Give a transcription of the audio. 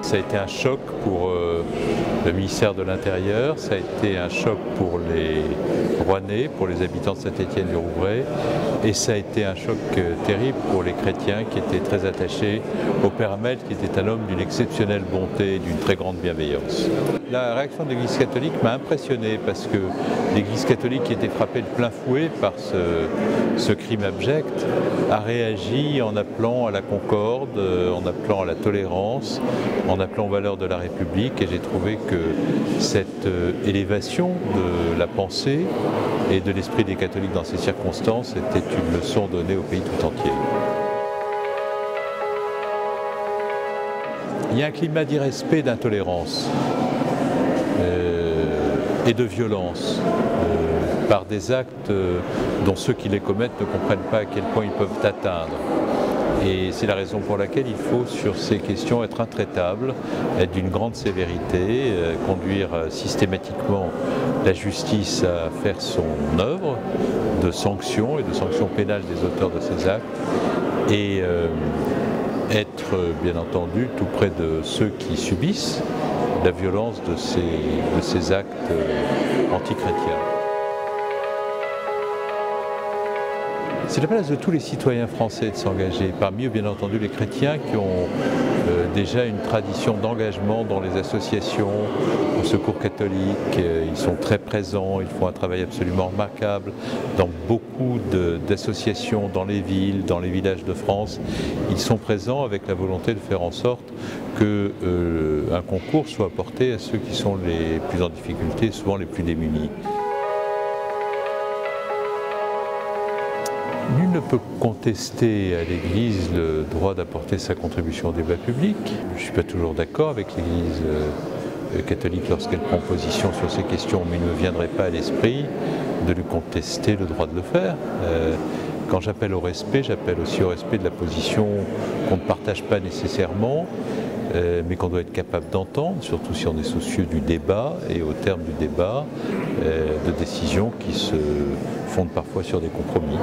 Ça a été un choc pour le ministère de l'Intérieur, ça a été un choc pour les Rouennais, pour les habitants de Saint-Étienne-du-Rouvray, et ça a été un choc terrible pour les chrétiens qui étaient très attachés au Père Hamel, qui était un homme d'une exceptionnelle bonté et d'une très grande bienveillance. La réaction de l'Église catholique m'a impressionné parce que l'Église catholique, qui était frappée de plein fouet par ce crime abject, a réagi en appelant à la concorde, en appelant à la tolérance, en appelant aux valeurs de la République, et j'ai trouvé que cette élévation de la pensée et de l'esprit des catholiques dans ces circonstances était une leçon donnée au pays tout entier. Il y a un climat d'irrespect, d'intolérance et de violence par des actes dont ceux qui les commettent ne comprennent pas à quel point ils peuvent atteindre. Et c'est la raison pour laquelle il faut, sur ces questions, être intraitable, être d'une grande sévérité, conduire systématiquement la justice à faire son œuvre de sanctions et de sanctions pénales des auteurs de ces actes, et être, bien entendu, tout près de ceux qui subissent la violence de ces actes antichrétiens. C'est la place de tous les citoyens français de s'engager, parmi eux bien entendu les chrétiens qui ont déjà une tradition d'engagement dans les associations, au Secours catholique, ils sont très présents, ils font un travail absolument remarquable dans beaucoup d'associations dans les villes, dans les villages de France. Ils sont présents avec la volonté de faire en sorte qu'un concours soit apporté à ceux qui sont les plus en difficulté, souvent les plus démunis. Nul ne peut contester à l'Église le droit d'apporter sa contribution au débat public. Je ne suis pas toujours d'accord avec l'Église catholique lorsqu'elle prend position sur ces questions, mais il ne me viendrait pas à l'esprit de lui contester le droit de le faire. Quand j'appelle au respect, j'appelle aussi au respect de la position qu'on ne partage pas nécessairement, mais qu'on doit être capable d'entendre, surtout si on est soucieux du débat, et au terme du débat, de décisions qui se fondent parfois sur des compromis.